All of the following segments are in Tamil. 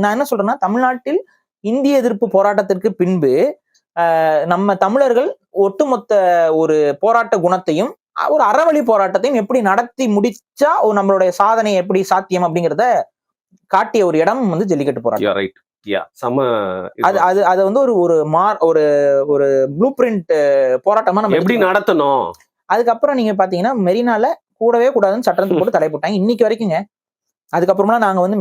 நான் என்ன சொல்றேன்னா, தமிழ்நாட்டில் இந்திய எதிர்ப்பு போராட்டத்திற்கு பின்பு நம்ம தமிழர்கள் ஒட்டுமொத்த ஒரு போராட்ட குணத்தையும் ஒரு அறவழி போராட்டத்தையும் எப்படி நடத்தி முடிச்சா நம்மளுடைய சாதனை எப்படி சாத்தியம் அப்படிங்கிறத காட்டிய ஒரு இடம் வந்து ஜல்லிக்கட்டு போராட்டம். அது வந்து ஒரு ஒரு ஒரு ப்ளூ பிரிண்ட் போராட்டமா நம்ம எப்படி நடத்தணும். அதுக்கப்புறம் நீங்க பாத்தீங்கன்னா மெரினால கூடவே கூடாதுன்னு சட்டத்தை போட்டு தடை போட்டாங்க இன்னைக்கு வரைக்குங்க. அதுக்கப்புறமா நாங்க வந்து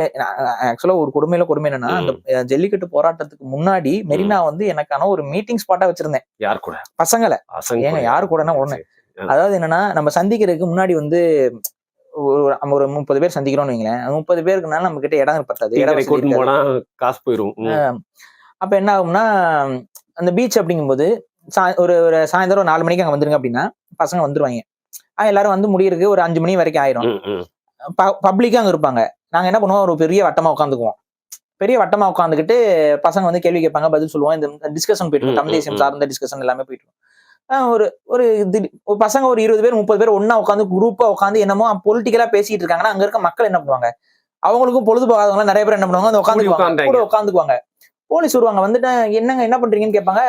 ஆக்சுவலா ஒரு கொடுமை என்னன்னா, அந்த ஜல்லிக்கட்டு போராட்டத்துக்கு முன்னாடி மெரினா வந்து எனக்கான ஒரு மீட்டிங் ஸ்பாட்டா வச்சிருந்தேன். யார் கூட? பசங்களை. ஏங்க யாரு கூடனா உடனே. அதாவது என்னன்னா, நம்ம சந்திக்கிறதுக்கு முன்னாடி வந்து ஒரு 30 பேர் சந்திக்கிறோம்னு வைங்களேன். 30 பேருக்குனால நம்ம கிட்ட இடம் பத்தாது. காசு போயிரும். அப்ப என்ன ஆகும்னா, அந்த பீச் அப்படிங்கும்போது ஒரு சாயந்தரம் 4 மணிக்கு அங்க வந்துருங்க அப்படின்னா பசங்க வந்துருவாங்க. எல்லாரும் வந்து முடியறதுக்கு ஒரு 5 மணி வரைக்கும் ஆயிரும். பப்ளிக்கா அங்க இருப்பாங்க. நாங்க என்ன பண்ணுவோம், ஒரு பெரிய வட்டமா உட்காந்துக்குவோம். பெரிய வட்டமா உட்காந்துக்கிட்டு பசங்க வந்து கேள்வி கேட்பாங்க, பதில் சொல்லுவோம். இந்த டிஸ்கஷன் போயிட்டு தமிழ் தேசியம் சார்ந்த டிஸ்கஷன் எல்லாமே போயிட்டு ஒரு பசங்க ஒரு 20 பேர் 30 பேர் ஒன்னா உட்காந்து குரூப்பா உட்காந்து என்னமோ பொலிட்டிக்கலா பேசிட்டு இருக்காங்கன்னா, அங்க இருக்க மக்கள் என்ன பண்ணுவாங்க, அவங்களுக்கும் பொழுது போகாதவங்க நிறைய பேர் என்ன பண்ணுவாங்க, உட்காந்துக்குவாங்க. போலீஸ் வருவாங்க, வந்துட்டு என்னங்க என்ன பண்றீங்கன்னு கேட்பாங்க.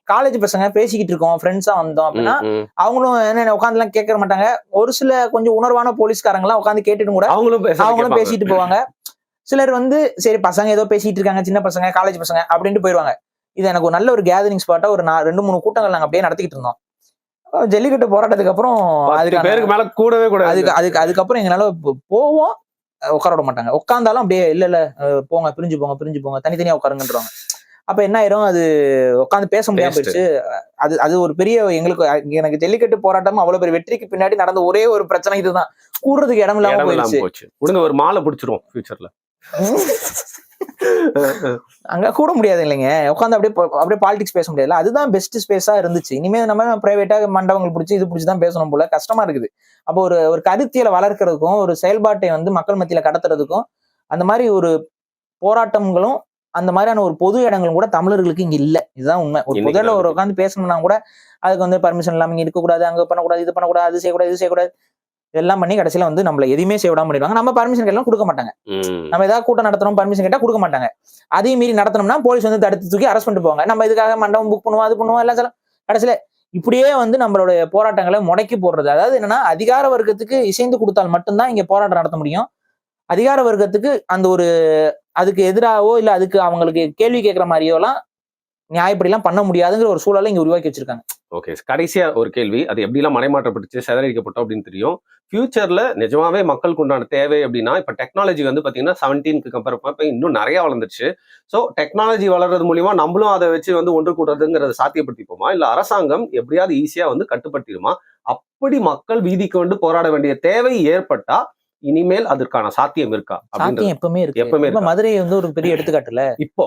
காலேஜ் பசங்க பேசிக்கிட்டு இருக்கோம், ஃப்ரெண்ட்ஸா வந்தோம் அப்படின்னா அவங்களும் என்ன உட்காந்து எல்லாம் கேட்க மாட்டாங்க. ஒரு சில கொஞ்சம் உணர்வான போலீஸ்காரங்க எல்லாம் உட்காந்து கேட்டுட்டு கூட அவங்களும் பேசிட்டு போவாங்க. சிலர் வந்து சரி பசங்க ஏதோ பேசிட்டு இருக்காங்க, சின்ன பசங்க காலேஜ் பசங்க அப்படின்ட்டு போயிடுவாங்க. இது எனக்கு ஒரு நல்ல ஒரு கேதரிங் ஸ்பாட்டா ஒரு 2-3 கூட்டங்கள் நாங்க அப்படியே நடத்திக்கிட்டு இருந்தோம். ஜல்லிக்கட்டு போராட்டத்துக்கு அப்புறம் அதுக்கப்புறம் எங்களால போவோம், உட்கார விட மாட்டாங்க. உட்கார்ந்தாலும் அப்படியே இல்ல போங்க, பிரிஞ்சு போங்க தனித்தனியா உட்காருங்கன்றாங்க. அப்ப என்ன ஆயிரும், அது உட்காந்து பேச முடியாம போயிடுச்சு. அது ஒரு பெரிய எனக்கு ஜல்லிக்கட்டு போராட்டம் அவ்வளவு பெரிய வெற்றிக்கு பின்னாடி நடந்த ஒரே ஒரு பிரச்சனை இதுதான். கூடுறதுக்கு இடம் இல்லாம போயிடுச்சு. ஒரு மாலை பிடிச்சிரும் ஃபியூச்சர்ல. அங்க கூட முடியாது இல்லைங்க, உட்காந்து அப்படியே பாலிடிக்ஸ் பேச முடியாது. அதுதான் பெஸ்ட் ஸ்பேஸா இருந்துச்சு. இனிமே நம்ம பிரைவேட்டா மண்டபங்கள் பிடிச்சி இது பிடிச்சிதான் பேசணும் போல கஷ்டமா இருக்குது. அப்போ ஒரு கருத்தியலை வளர்க்கறதுக்கும் ஒரு செயல்பாட்டை வந்து மக்கள் மத்தியில கடத்துறதுக்கும் அந்த மாதிரி ஒரு போராட்டங்களும் அந்த மாதிரியான ஒரு பொது இடங்களும் கூட தமிழர்களுக்கு இங்க இல்ல. இதுதான் உண்மை. ஒரு பொதுல ஒரு உட்காந்து பேசணும்னா கூட அதுக்கு வந்து பர்மிஷன் இல்லாம இங்க இருக்கக்கூடாது, அங்க பண்ணக்கூடாது, இது பண்ணக்கூடாது, அது செய்யக்கூடாது, இது செய்யக்கூடாது எல்லாம் பண்ணி கடைசியில வந்து நம்மள எதுவுமே செய்ய விடாம பண்ணிடுவாங்க. நம்ம பர்மிஷன் எல்லாம் கொடுக்க மாட்டாங்க. நம்ம ஏதாவது கூட்டம் நடத்தணும் பர்மிஷன் கேட்டா கொடுக்க மாட்டாங்க. அதையும் மீறி நடத்தணும்னா போலீஸ் வந்து தடுத்து தூக்கி அரெஸ்ட் பண்ணிட்டு போவாங்க. நம்ம இதுக்காக மண்டபம் புக் பண்ணுவோம், அது பண்ணுவோம், எல்லாம் கடைசியில இப்படியே வந்து நம்மளுடைய போராட்டங்களை முடக்கி போடுறது. அதாவது என்னன்னா, அதிகார வர்க்கத்துக்கு இசைந்து கொடுத்தால் மட்டும்தான் இங்க போராட்டம் நடத்த முடியும். அதிகார வர்க்கத்துக்கு அந்த ஒரு அதுக்கு எதிராகவோ இல்ல அதுக்கு அவங்களுக்கு கேள்வி கேட்கிற மாதிரியோ எல்லாம் நியாயப்படிலாம் பண்ண முடியாதுங்கிற ஒரு சூழலை இங்க உருவாக்கி வச்சிருக்காங்க. ஓகே, கடைசியா ஒரு கேள்வி, அது எப்படிலாம் மறைமாற்றப்பட்டுச்சு, சிதறடிக்கப்பட்டோம் அப்படின்னு தெரியும். ஃபியூச்சர்ல நிஜமாவே மக்களுக்கு உண்டான தேவை அப்படின்னா, இப்ப டெக்னாலஜி வந்து பாத்தீங்கன்னா 17க்கு கம்பேர் பண்ண இன்னும் நிறைய வளர்ந்துச்சு. ஸோ டெக்னாலஜி வளர்றது மூலியமா நம்மளும் அதை வச்சு வந்து ஒன்று கூடுறதுங்கிறத சாத்தியப்படுத்திப்போமா, இல்ல அரசாங்கம் எப்படியாவது ஈஸியா வந்து கட்டுப்படுத்திடுமா? அப்படி மக்கள் வீதிக்கு வந்து போராட வேண்டிய தேவை ஏற்பட்டா இனிமேல் அதற்கான சாத்தியம் இருக்கா? சாத்தியம் எப்பவுமே இருக்கு. மதுரை வந்து ஒரு பெரிய எடுத்துக்காட்டுல இப்போ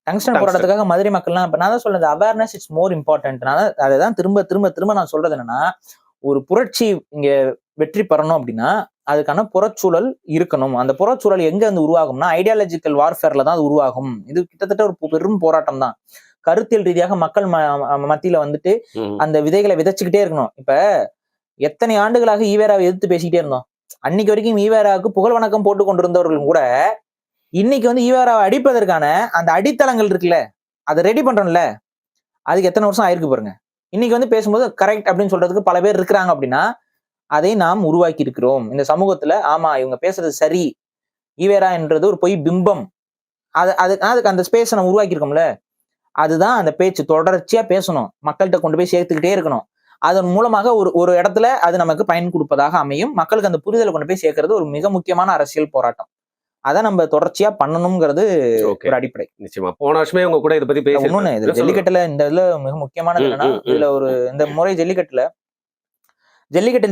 டங்ஸ்டன் போராட்டத்துக்காக மதுரை மக்கள்லாம் இப்ப நான் தான் சொல்றது, அவேர்னஸ் இட்ஸ் மோர் இம்பார்ட்டன்ட். அதைதான் திரும்ப நான் சொல்றது என்னன்னா, ஒரு புரட்சி இங்க வெற்றி பெறணும் அப்படின்னா அதுக்கான புறச்சூழல் இருக்கணும். அந்த புறச்சூழல் எங்க வந்து உருவாகும்னா ஐடியாலஜிக்கல் வார்ஃபேர்ல தான் அது உருவாகும். இது கிட்டத்தட்ட ஒரு பெரும் போராட்டம் தான். கருத்தியல் ரீதியாக மக்கள் மத்தியில வந்துட்டு அந்த விதைகளை விதைச்சுக்கிட்டே இருக்கணும். இப்ப எத்தனை ஆண்டுகளாக ஈவேராவை எதிர்த்து பேசிக்கிட்டே இருந்தோம். அன்னைக்கு வரைக்கும் ஈவேராவுக்கு புகழ் வணக்கம் போட்டு கொண்டிருந்தவர்களும் கூட இன்னைக்கு வந்து ஈவேராவை அடிப்பதற்கான அந்த அடித்தளங்கள் இருக்குல்ல, அதை ரெடி பண்றோம்ல, அதுக்கு எத்தனை வருஷம் ஆயிருக்கு பாருங்க. இன்னைக்கு வந்து பேசும்போது கரெக்ட் அப்படின்னு சொல்றதுக்கு பல பேர் இருக்கிறாங்க அப்படின்னா அதை நாம் உருவாக்கி இருக்கிறோம் இந்த சமூகத்துல. ஆமா இவங்க பேசுறது சரி, ஈவேரா என்றது ஒரு பொய் பிம்பம், அதுக்கு அந்த ஸ்பேஸை நம்ம உருவாக்கி இருக்கோம்ல. அதுதான் அந்த பேச்சு தொடர்ச்சியா பேசணும், மக்கள்கிட்ட கொண்டு போய் சேர்த்துக்கிட்டே இருக்கணும். அதன் மூலமாக ஒரு இடத்துல அது நமக்கு பயன் கொடுப்பதாக அமையும். மக்களுக்கு அந்த புரிதலை கொண்டு போய் சேர்க்கறது ஒரு மிக முக்கியமான அரசியல் போராட்டம். அதை நம்ம தொடர்ச்சியா பண்ணணுங்கிறது ஒரு அடிப்படை. நிச்சயமா போன வருஷமே உங்க கூட இதை பத்தி பேசணும். ஜல்லிக்கட்டுல இந்த இதுல மிக முக்கியமானது என்னன்னா, இதுல இந்த முறை ஜல்லிக்கட்டில்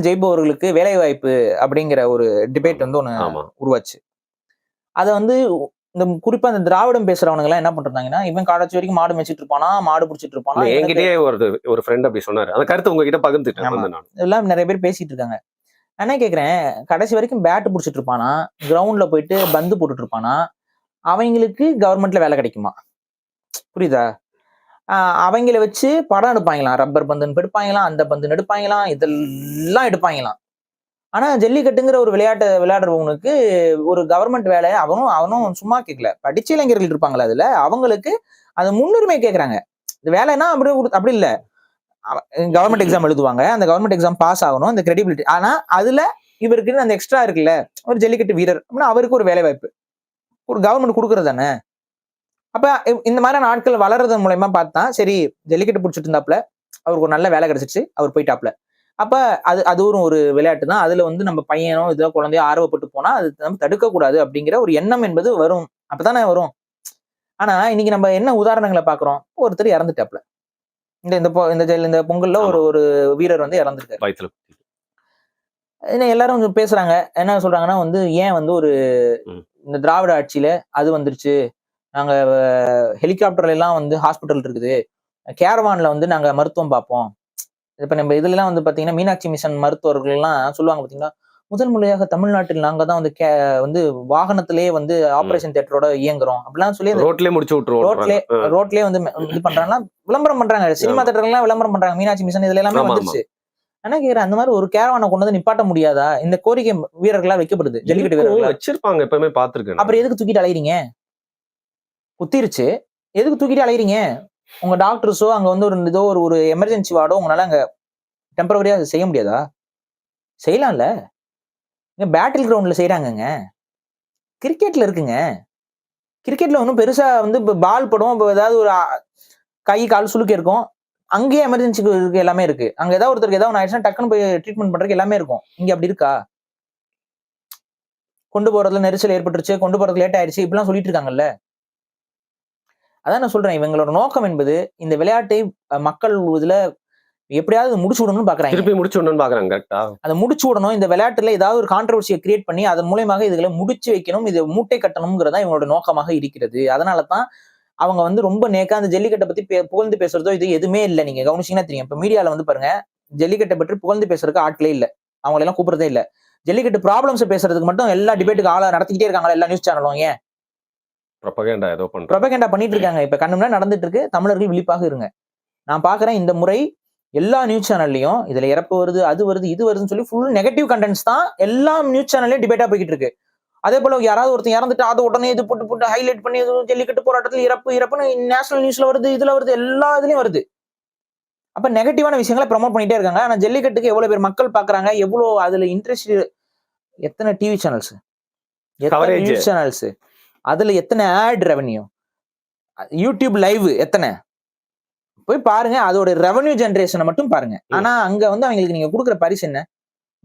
ஜெயிப்பவர்களுக்கு வேலை வாய்ப்பு அப்படிங்கிற ஒரு டிபேட் வந்து ஒண்ணு உருவாச்சு. அதை வந்து இந்த குறிப்பா இந்த திராவிடம் பேசுறவங்க எல்லாம் என்ன பண்றாங்கன்னா, இவன் கடைசி வரைக்கும் மாடு மேய்ச்சிட்டு இருப்பானா, மாடு பிடிச்சிட்டு இருப்பானா. என்கிட்டயே ஒரு ஃப்ரெண்ட் அப்படி சொன்னாரு. அந்த கருத்து உங்ககிட்ட பகிர்ந்துட்டேன். எல்லாம் நிறைய பேர் பேசிட்டு இருக்காங்க. என்ன கேக்குறேன், கடைசி வரைக்கும் பேட் பிடிச்சிட்டு இருப்பானா, கிரவுண்ட்ல போயிட்டு பந்து போட்டுட்டு இருப்பானா, அவங்களுக்கு கவர்மெண்ட்ல வேலை கிடைக்குமா? புரியுதா? அவங்கள வச்சு படம் எடுப்பாங்களாம், ரப்பர் பந்துன்னு எடுப்பாங்களாம், அந்த பந்துன்னு எடுப்பாங்களாம், இதெல்லாம் எடுப்பாங்களாம். ஆனா ஜல்லிக்கட்டுங்கிற ஒரு விளையாட்டு விளையாடுறவனுக்கு ஒரு கவர்மெண்ட் வேலை அவனும் சும்மா கேட்கல. படிச்ச இளைஞர்கள் இருப்பாங்களா அதுல, அவங்களுக்கு அது முன்னுரிமை கேட்கறாங்க. இந்த வேலைன்னா அப்படி இல்ல. கவர்மெண்ட் எக்ஸாம் எழுதுவாங்க, அந்த கவர்மெண்ட் எக்ஸாம் பாஸ் ஆகணும், அந்த கிரெடிபிலிட்டி. ஆனா அதுல இவருக்கு அந்த எக்ஸ்ட்ரா இருக்குல்ல, ஒரு ஜல்லிக்கட்டு வீரர் அப்படின்னா அவருக்கு ஒரு வேலை வாய்ப்பு ஒரு கவர்மெண்ட் கொடுக்கறது தானே. அப்ப இந்த மாதிரியான ஆட்கள் வளர்றது மூலயமா பார்த்தா சரி, ஜல்லிக்கட்டு பிடிச்சிட்டு இருந்தாப்ல, அவருக்கு ஒரு நல்ல வேலை கிடைச்சிச்சு, அவர் போயிட்டாப்ல. அப்ப அது ஒரு விளையாட்டு தான். அதுல வந்து நம்ம பையனோ இதோ குழந்தையோ ஆர்வப்பட்டு போனா அது நம்ம தடுக்க கூடாது அப்படிங்கிற ஒரு எண்ணம் என்பது வரும். அப்பதானே வரும். ஆனா இன்னைக்கு நம்ம என்ன உதாரணங்களை பாக்குறோம், ஒருத்தர் இறந்துட்டாப்ல. இந்த பொங்கல்ல ஒரு வீரர் வந்து இறந்துருக்காரு. என்ன எல்லாரும் கொஞ்சம் பேசுறாங்க. என்ன சொல்றாங்கன்னா வந்து ஏன் வந்து இந்த திராவிட ஆட்சியில அது வந்துருச்சு. நாங்க ஹெலிகாப்டர்ல எல்லாம் வந்து ஹாஸ்பிட்டல் இருக்குது. கேரவான்ல வந்து நாங்க மருத்துவம் பார்ப்போம். இப்ப நம்ம இதுல எல்லாம் வந்து பாத்தீங்கன்னா மீனாட்சி மிஷன் மருத்துவர்கள் எல்லாம் சொல்லுவாங்க பாத்தீங்கன்னா, முதல் முறையாக தமிழ்நாட்டில் நாங்க தான் வந்து வாகனத்திலேயே வந்து ஆபரேஷன் தியேட்டரோட இயங்குறோம் அப்படிலாம் சொல்லி ரோட்லயே முடிச்சு விட்டுருவோம். ரோட்லயே வந்து இது பண்றாங்கன்னா விளம்பரம் பண்றாங்க. சினிமா தியேட்டர்கள் எல்லாம் விளம்பரம் பண்றாங்க. மீனாட்சி மிஷன் இதுல எல்லாமே வந்துருச்சு. ஆனா கேக்குறேன், அந்த மாதிரி ஒரு கேரவானை கொண்டு வந்து நிப்பாட்ட முடியாதா? இந்த கோரிக்கை வீரர்களா வைக்கப்படுது. ஜல்லிக்கட்டு வீரர்களா வச்சிருப்பாங்க, எப்பவுமே பாத்துருக்கேன். அப்புறம் எதுக்கு தூக்கிட்டு அலையறீங்க? குத்திருச்சு, எதுக்கு தூக்கிட்டு அலையறீங்க? உங்க டாக்டர்ஸோ அங்க வந்து ஏதோ ஒரு எமர்ஜென்சி வார்டோ உங்களால அங்க டெம்பரவரியா செய்ய முடியாதா? செய்யலாம்ல. பேட்டில் கிரவுண்ட்ல செய்யறாங்கங்க. கிரிக்கெட்ல இருக்குங்க. கிரிக்கெட்ல ஒன்றும் பெருசா வந்து பால் படும், ஏதாவது ஒரு கை கால் சுளுக்கு இருக்கும், அங்கேயே எமர்ஜென்சிக்கு இருக்கு, எல்லாமே இருக்கு. அங்க ஏதாவது ஒருத்தருக்கு ஏதாவது ஆயிடுச்சுன்னா டக்குன்னு போய் ட்ரீட்மெண்ட் பண்றதுக்கு எல்லாமே இருக்கும். இங்க அப்படி இருக்கா? கொண்டு போறதுல நெரிசல் ஏற்பட்டுருச்சு, கொண்டு போறதுக்கு லேட் ஆயிடுச்சு, இப்படிலாம் சொல்லிட்டு இருக்காங்கல்ல. அதான் நான் சொல்றேன், இவங்களோட நோக்கம் என்பது இந்த விளையாட்டை மக்கள் இதுல எப்படியாவது முடிச்சு விடணும்னு பாக்குறாங்க. திருப்பி முடிச்சு விடணும்னு பாக்குறாங்க. கரெக்டா? அதை முடிச்சு விடணும். இந்த விளையாட்டுல ஏதாவது ஒரு கான்ட்ரவர்சியை கிரியேட் பண்ணி அதன் மூலமாக இதுகளை முடிச்சு வைக்கணும், இது மூட்டை கட்டணும்ங்கிறதா இவங்களோட நோக்கமாக இருக்கிறது. அதனாலதான் அவங்க வந்து ரொம்ப நேக்கா அந்த ஜல்லிக்கட்டை பத்தி புகழ்ந்து பேசுறதோ இது எதுவுமே இல்லை. நீங்க கவனிச்சீங்கன்னா தெரியும். இப்ப மீடியால வந்து பாருங்க, ஜல்லிக்கட்டை பற்றி புகழ்ந்து பேசுறதுக்கு ஆட்களே இல்ல, அவங்களை எல்லாம் கூப்பிடுறதே இல்ல. ஜல்லிக்கட்டு ப்ராப்ளம்ஸ் பேசுறதுக்கு மட்டும் எல்லா டிபேட்டுக்கு ஆளா நடத்திக்கிட்டே இருக்காங்க எல்லா நியூஸ் சேனலும். ஏன் ப்ரொபகேண்டா பண்ணிட்டு இருக்காங்க. இப்ப கண்ணு முன்னாடி நடந்துட்டு இருக்கு. தமிழர்கள் விழிப்பாக இருங்க. நான் பாக்குறேன் இந்த முறை எல்லா நியூஸ் சேனல்லையும் இதுல இறப்பு வருது, அது வருது, இது வருதுன்னு சொல்லி ஃபுல் நெகட்டிவ் கண்டென்ட்ஸ் தான் எல்லா நியூஸ் சேனல்லையும் டிபேட்டா போய்கிட்டு இருக்கு. அதே போல யாராவது ஒருத்தர் இறந்துட்டு அதை உடனே இது போட்டு ஹைலைட் பண்ணி ஜல்லிக்கட்டு போராட்டத்தில் இறப்புன்னு நேஷனல் நியூஸ்ல வருது, இதுல வருது, எல்லா இதுலயும் வருது. அப்ப நெகட்டிவான விஷயங்களை ப்ரமோட் பண்ணிட்டே இருக்காங்க. ஆனா ஜல்லிக்கட்டுக்கு எவ்வளவு பேர் மக்கள் பாக்குறாங்க, எவ்வளவு அதுல இன்ட்ரெஸ்ட், எத்தனை டிவி சேனல்ஸ், எத்தனை நியூஸ் சேனல்ஸ், அதுல எத்தனை ஆட் ரெவன்யூ, யூடியூப் லைவ் எத்தனை, போய் பாருங்க. அதோட ரெவன்யூ ஜெனரேஷனை மட்டும் பாருங்க. ஆனா அங்க வந்து அவங்களுக்கு நீங்க கொடுக்குற பரிசு என்ன?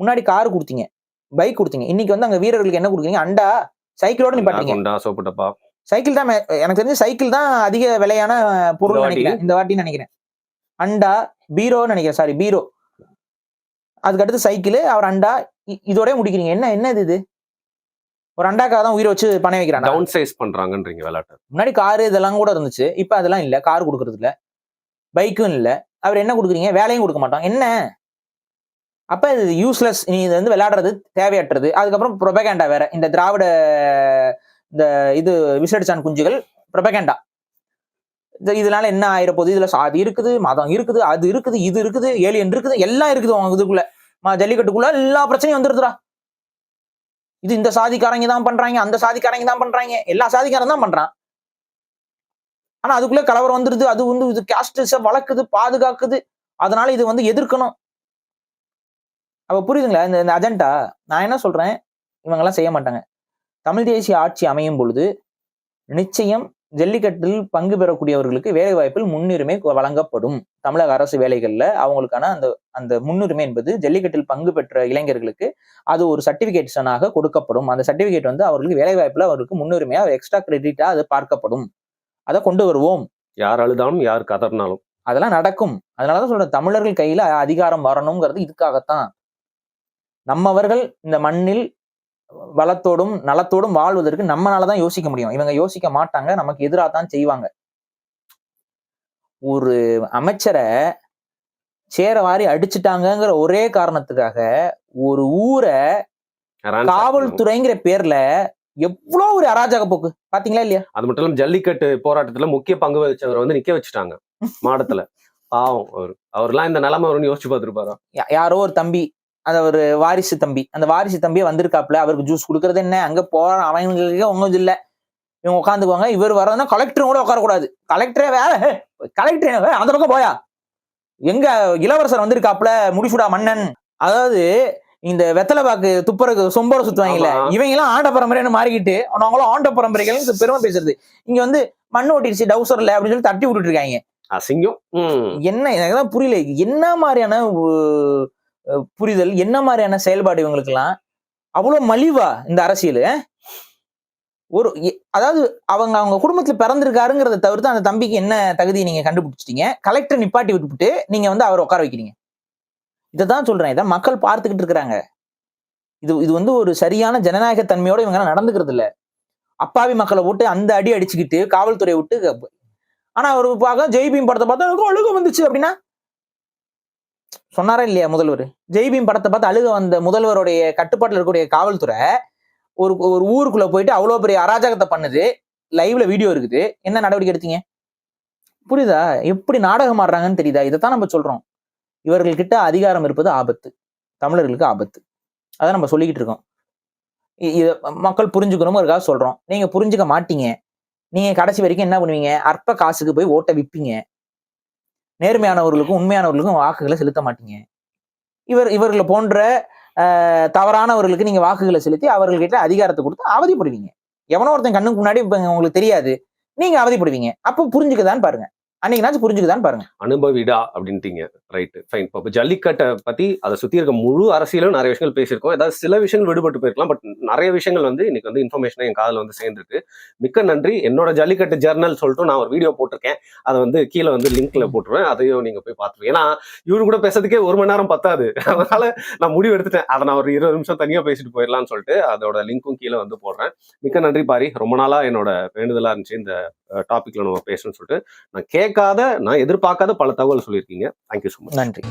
முன்னாடி கார் கொடுத்தீங்க, பைக் கொடுத்தீங்க, இன்னைக்கு வந்து அங்க வீரர்களுக்கு என்ன கொடுக்குறீங்க? அண்டா, சைக்கிளோட நிப்பாட்டீங்க. சைக்கிள் தான் எனக்கு தெரிஞ்சு, சைக்கிள் தான் அதிக விலையான பொருள் நினைக்கிறேன் இந்த வாட்டி நினைக்கிறேன். அண்டா, பீரோன்னு நினைக்கிறேன், சாரி பீரோ, அதுக்கு அடுத்து சைக்கிள், அவர் அண்டா, இதோட முடிக்கிறீங்க. என்ன இது? ஒரு அண்டாக்காக தான் உயிரை வச்சு பணம் வைக்கிறாங்க. டவுன் சைஸ் பண்றாங்கன்றீங்க விளையாட்டு. முன்னாடி காரு இதெல்லாம் கூட இருந்துச்சு, இப்ப அதெல்லாம் இல்ல. கார் கொடுக்கறது இல்ல, பைக்கும் இல்ல. அவர் என்ன கொடுக்குறீங்க? வேலையும் கொடுக்க மாட்டோம். என்ன அப்ப இது யூஸ்லெஸ். நீ இது வந்து விளையாடுறது தேவையற்றது. அதுக்கப்புறம் ப்ரொபகேண்டா வேற. இந்த திராவிட இந்த இது விசேடிச்சான் குஞ்சுகள் ப்ரொபகேண்டா. இதனால என்ன ஆயிரப்போகுது? இதுல சாதி இருக்குது, மதம் இருக்குது, அது இருக்குது, இது இருக்குது, ஏலியன் இருக்குது, எல்லாம் இருக்குது அவங்க இதுக்குள்ள. ஜல்லிக்கட்டுக்குள்ள எல்லா பிரச்சனையும் வந்துருதுடா. இது இந்த சாதிக்காரங்க தான் பண்றாங்க, அந்த சாதிக்காரங்க தான் பண்றாங்க, எல்லா சாதிக்காரன் தான் பண்றான். ஆனா அதுக்குள்ள கலவரம் வந்துருது. அது வந்து இது காஸ்ட் வளர்க்குது, பாதுகாக்குது. அதனால இது வந்து எதிர்க்கணும். அப்ப புரியுதுங்களா இந்த அஜெண்டா? நான் என்ன சொல்றேன், இவங்க எல்லாம் செய்ய மாட்டாங்க. தமிழ் தேசிய ஆட்சி அமையும் பொழுது நிச்சயம் ஜல்லிக்கட்டில் பங்கு பெறக்கூடியவர்களுக்கு வேலை வாய்ப்பில் முன்னுரிமை வழங்கப்படும். தமிழக அரசு வேலைகள்ல அவங்களுக்கான அந்த முன்னுரிமை என்பது ஜல்லிக்கட்டில் பங்கு பெற்ற இளைஞர்களுக்கு அது ஒரு சர்டிபிகேஷனாக கொடுக்கப்படும். அந்த சர்டிபிகேட் வந்து அவர்களுக்கு வேலை வாய்ப்புல அவருக்கு முன்னுரிமையா எக்ஸ்ட்ரா கிரெடிட்டா அது பார்க்கப்படும். அதை கொண்டு வருவோம். யார் அழுதாலும் யார் கதறினாலும் அதெல்லாம் நடக்கும். அதனாலதான் சொல்றேன், தமிழர்கள் கையில அதிகாரம் வரணுங்கிறது இதுக்காகத்தான். நம்மவர்கள் இந்த மண்ணில் வளத்தோடும் நலத்தோடும் வாழ்வதற்கு நம்மளாலதான் யோசிக்க முடியும். இவங்க யோசிக்க மாட்டாங்க, நமக்கு எதிராக தான் செய்வாங்க. ஒரு அமைச்சரை சேரவாரி அடிச்சுட்டாங்கிற ஒரே காரணத்துக்காக ஒரு ஊரை காவல்துறைங்கிற பேர்ல எவ்வளவு ஒரு அராஜக போக்கு பாத்தீங்களா இல்லையா? அது மட்டும் இல்லாம ஜல்லிக்கட்டு போராட்டத்துல முக்கிய பங்கு வச்சவரை வந்து நிக்க வச்சுட்டாங்க மாடத்துல. பாவம் அவர்லாம் இந்த நிலைமை வரும்னு யோசிச்சு பார்த்துருப்பாரா? யாரோ ஒரு தம்பி அத ஒரு வாரிசு தம்பி, அந்த வாரிசு தம்பியே வந்திருக்காப்ல, அவருக்கு ஜூஸ் கொடுக்கறது என்ன, அங்க போற அவங்களுக்கு ஒன்றும் இல்ல, இவங்க உட்காந்துக்குவாங்க. இவர் வரதுன்னா கலெக்டரும் கூட உட்காரக்கூடாது, கலெக்டரே வேற, கலெக்டர் அந்த பக்கம் போயா, எங்க இளவரசர் வந்திருக்காப்ல முடிசூடா மன்னன். அதாவது இந்த வெத்தலை பாக்கு துப்புறக்கு சொம்போட சுத்துவாங்கல்ல, இவங்க எல்லாம் ஆண்ட பரம்பரைன்னு மாறிக்கிட்டு அவங்களும் ஆண்ட பரம்பரைகள் பெருமை பேசுறது. இங்க வந்து மண்ணு ஓட்டிடுச்சு டவுசர்ல அப்படின்னு சொல்லி தட்டி விட்டுட்டு இருக்காங்க. அசிங்கம். என்ன எனக்குதான் புரியல, என்ன மாதிரியான புரிதல், என்ன மாதிரியான செயல்பாடு இவங்களுக்கு எல்லாம், அவ்வளவு மலிவா இந்த அரசியல். ஒரு அதாவது அவங்க குடும்பத்துல பிறந்திருக்காருங்கிறத தவிர்த்து அந்த தம்பிக்கு என்ன தகுதியை நீங்க கண்டுபிடிச்சிட்டீங்க, கலெக்டர் நிப்பாட்டி விட்டுவிட்டு நீங்க வந்து அவரை உட்கார வைக்கிறீங்க. இதான் சொல்றேன், இதான் மக்கள் பார்த்துக்கிட்டு இருக்கிறாங்க. இது வந்து ஒரு சரியான ஜனநாயக தன்மையோட இவங்க நடந்துக்கிறது இல்ல. அப்பாவி மக்களை போட்டு அந்த அடி அடிச்சுக்கிட்டு காவல்துறையை விட்டு. ஆனா அவரு பார்க்க ஜெய்பீம் படத்தை பார்த்தா அழுக வந்துச்சு அப்படின்னா சொன்னாரா இல்லையா முதல்வர்? ஜெய்பீம் படத்தை பார்த்து அழுக வந்த முதல்வருடைய கட்டுப்பாட்டில் இருக்கக்கூடிய காவல்துறை ஒரு ஊருக்குள்ள போயிட்டு அவ்வளவு பெரிய அராஜகத்தை பண்ணுது, லைவ்ல வீடியோ இருக்குது, என்ன நடவடிக்கை எடுத்தீங்க? புரியுதா? எப்படி நாடகம் ஆடுறாங்கன்னு தெரியுதா? இதைத்தான் நம்ம சொல்றோம். இவர்கள்கிட்ட அதிகாரம் இருப்பது ஆபத்து, தமிழர்களுக்கு ஆபத்து. அதான் நம்ம சொல்லிக்கிட்டு இருக்கோம். மக்கள் புரிஞ்சுக்கணுங்கிறதுக்காக சொல்றோம். நீங்க புரிஞ்சுக்க மாட்டீங்க. நீங்க கடைசி வரைக்கும் என்ன பண்ணுவீங்க? அற்ப காசுக்கு போய் ஓட்டை விப்பீங்க. நேர்மையானவர்களுக்கும் உண்மையானவர்களுக்கும் வாக்குகளை செலுத்த மாட்டீங்க. இவர்களை போன்ற தவறானவர்களுக்கு நீங்க வாக்குகளை செலுத்தி அவர்கள்கிட்ட அதிகாரத்தை கொடுத்து அவதிப்படுவீங்க. எவனோ ஒருத்தன் கண்ணுக்கு முன்னாடி உங்களுக்கு தெரியாது, நீங்க அவதிப்படுவீங்க. அப்போ புரிஞ்சுக்கதான் பாருங்க, அன்னைக்குனாச்சும் புரிஞ்சுக்குதான் பாருங்க. அனுபவிடா அப்படின்ட்டீங்க. Right, fine. இப்போ ஜல்லிக்கட்டை பத்தி அதை சுத்தி இருக்க முழு அரசியலும் நிறைய விஷயங்கள் பேசியிருக்கோம். ஏதாவது சில விஷயங்கள் விடுபட்டு போயிருக்கலாம், பட் நிறைய விஷயங்கள் வந்து இன்னைக்கு வந்து இன்ஃபர்மேஷன் என் காதில் வந்து சேர்ந்துருக்கு. மிக்க நன்றி. என்னோட ஜல்லிக்கட்டு ஜர்னல் சொல்லிட்டு நான் ஒரு வீடியோ போட்டிருக்கேன், அதை வந்து கீழே வந்து லிங்க்ல போட்டுருவேன், அதையும் நீங்க போய் பார்த்துருவேன். ஏன்னா இவரு கூட பேசுறதுக்கே 1 மணி நேரம் பத்தாது, அதனால நான் முடிவு எடுத்துட்டேன், அதை நான் ஒரு 20 நிமிஷம் தனியா பேசிட்டு போயிடலாம்னு சொல்லிட்டு அதோட லிங்க்கும் கீழே வந்து போடுறேன். மிக்க நன்றி பாரி. ரொம்ப நாளா என்னோட வேண்டுதலா இருந்துச்சு இந்த டாபிக்ல நம்ம பேசணும்னு சொல்லிட்டு. நான் எதிர்பார்க்காத பல தகவல் சொல்லியிருக்கீங்க. Thank you so much. நன்றி.